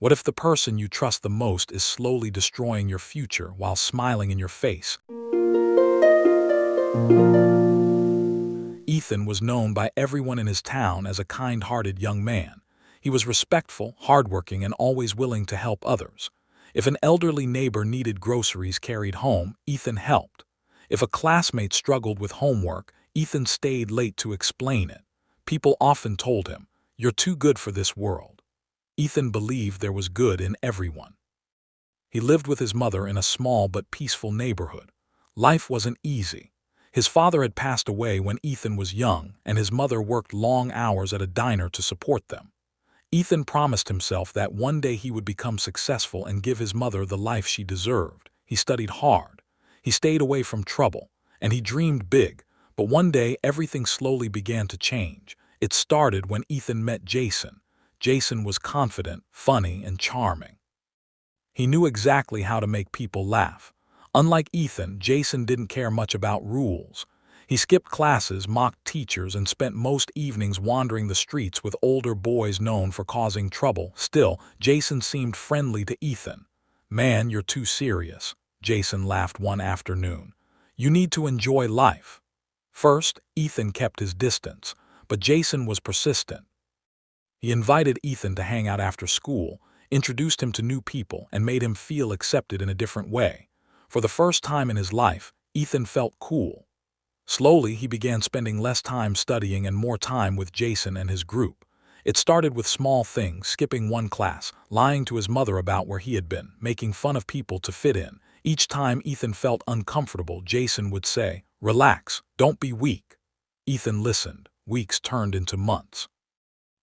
What if the person you trust the most is slowly destroying your future while smiling in your face? Ethan was known by everyone in his town as a kind-hearted young man. He was respectful, hardworking, and always willing to help others. If an elderly neighbor needed groceries carried home, Ethan helped. If a classmate struggled with homework, Ethan stayed late to explain it. People often told him, "You're too good for this world." Ethan believed there was good in everyone. He lived with his mother in a small but peaceful neighborhood. Life wasn't easy. His father had passed away when Ethan was young, and his mother worked long hours at a diner to support them. Ethan promised himself that one day he would become successful and give his mother the life she deserved. He studied hard. He stayed away from trouble, and he dreamed big. But one day, everything slowly began to change. It started when Ethan met Jason. Jason was confident, funny, and charming. He knew exactly how to make people laugh. Unlike Ethan, Jason didn't care much about rules. He skipped classes, mocked teachers, and spent most evenings wandering the streets with older boys known for causing trouble. Still, Jason seemed friendly to Ethan. "Man, you're too serious," Jason laughed one afternoon. "You need to enjoy life." First, Ethan kept his distance, but Jason was persistent. He invited Ethan to hang out after school, introduced him to new people, and made him feel accepted in a different way. For the first time in his life, Ethan felt cool. Slowly, he began spending less time studying and more time with Jason and his group. It started with small things, skipping one class, lying to his mother about where he had been, making fun of people to fit in. Each time Ethan felt uncomfortable, Jason would say, "Relax, don't be weak." Ethan listened. Weeks turned into months.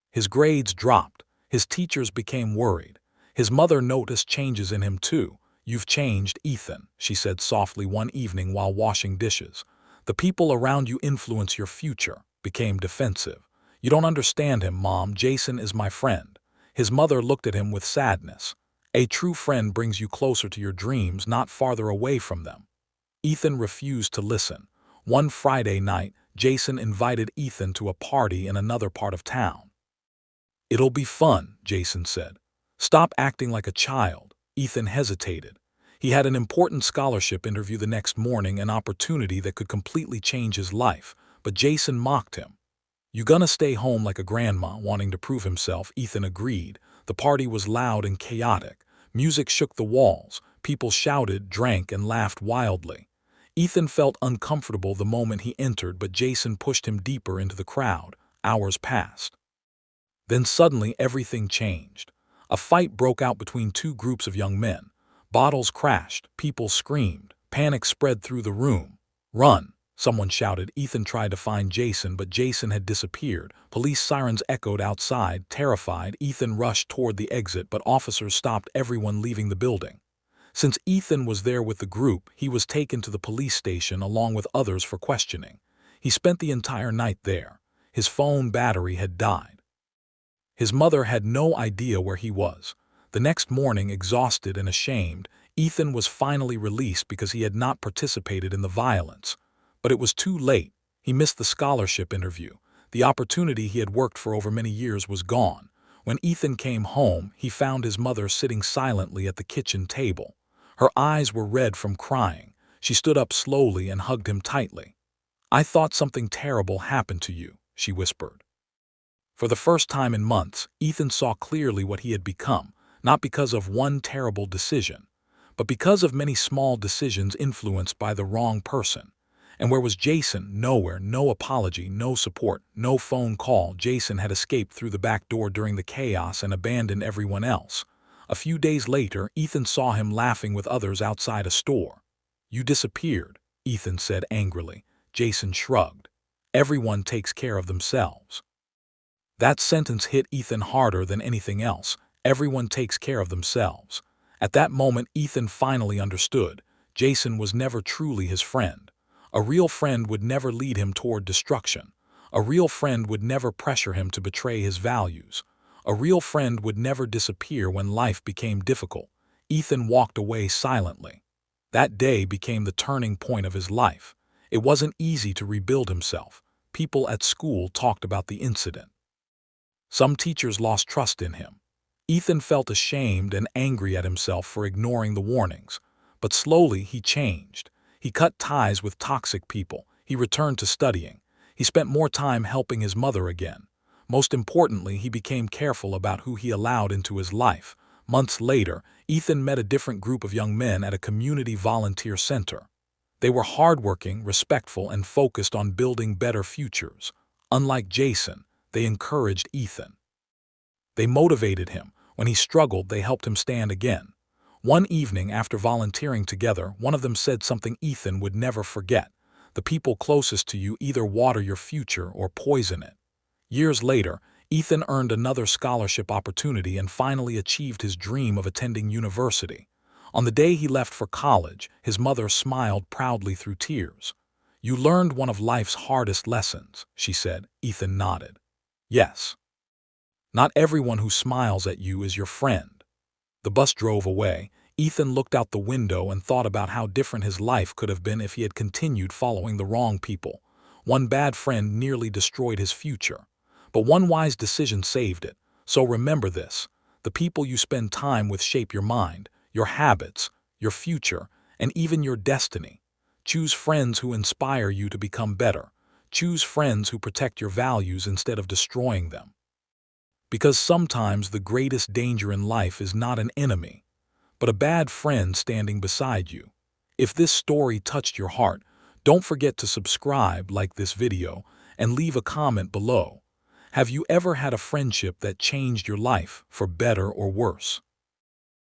His grades dropped. His teachers became worried. His mother noticed changes in him too. "You've changed, Ethan," she said softly one evening while washing dishes. "The people around you influence your future." Became defensive. "You don't understand him, Mom. Jason is my friend." His mother looked at him with sadness. "A true friend brings you closer to your dreams, not farther away from them." Ethan refused to listen. One Friday night, Jason invited Ethan to a party in another part of town. "It'll be fun," Jason said. "Stop acting like a child." Ethan hesitated. He had an important scholarship interview the next morning, an opportunity that could completely change his life, but Jason mocked him. "You gonna stay home like a grandma?" Wanting to prove himself, Ethan agreed. The party was loud and chaotic. Music shook the walls. People shouted, drank, and laughed wildly. Ethan felt uncomfortable the moment he entered, but Jason pushed him deeper into the crowd. Hours passed. Then suddenly everything changed. A fight broke out between two groups of young men. Bottles crashed, people screamed, panic spread through the room. "Run!" someone shouted. Ethan tried to find Jason, but Jason had disappeared. Police sirens echoed outside. Terrified, Ethan rushed toward the exit, but officers stopped everyone leaving the building. Since Ethan was there with the group, he was taken to the police station along with others for questioning. He spent the entire night there. His phone battery had died. His mother had no idea where he was. The next morning, exhausted and ashamed, Ethan was finally released because he had not participated in the violence. But it was too late. He missed the scholarship interview. The opportunity he had worked for over many years was gone. When Ethan came home, he found his mother sitting silently at the kitchen table. Her eyes were red from crying. She stood up slowly and hugged him tightly. "I thought something terrible happened to you," she whispered. For the first time in months, Ethan saw clearly what he had become, not because of one terrible decision, but because of many small decisions influenced by the wrong person. And where was Jason? Nowhere. No apology, no support, no phone call. Jason had escaped through the back door during the chaos and abandoned everyone else. A few days later, Ethan saw him laughing with others outside a store. "You disappeared," Ethan said angrily. Jason shrugged. "Everyone takes care of themselves." That sentence hit Ethan harder than anything else. Everyone takes care of themselves. At that moment, Ethan finally understood. Jason was never truly his friend. A real friend would never lead him toward destruction. A real friend would never pressure him to betray his values. A real friend would never disappear when life became difficult. Ethan walked away silently. That day became the turning point of his life. It wasn't easy to rebuild himself. People at school talked about the incident. Some teachers lost trust in him. Ethan felt ashamed and angry at himself for ignoring the warnings. But slowly he changed. He cut ties with toxic people. He returned to studying. He spent more time helping his mother again. Most importantly, he became careful about who he allowed into his life. Months later, Ethan met a different group of young men at a community volunteer center. They were hardworking, respectful, and focused on building better futures. Unlike Jason, they encouraged Ethan. They motivated him. When he struggled, they helped him stand again. One evening, after volunteering together, one of them said something Ethan would never forget. The people closest to you either water your future or poison it. Years later, Ethan earned another scholarship opportunity and finally achieved his dream of attending university. On the day he left for college, his mother smiled proudly through tears. "You learned one of life's hardest lessons," she said. Ethan nodded. "Yes. Not everyone who smiles at you is your friend." The bus drove away. Ethan looked out the window and thought about how different his life could have been if he had continued following the wrong people. One bad friend nearly destroyed his future. But one wise decision saved it. So remember this: the people you spend time with shape your mind, your habits, your future, and even your destiny. Choose friends who inspire you to become better. Choose friends who protect your values instead of destroying them. Because sometimes the greatest danger in life is not an enemy, but a bad friend standing beside you. If this story touched your heart, don't forget to subscribe, like this video, and leave a comment below. Have you ever had a friendship that changed your life, for better or worse?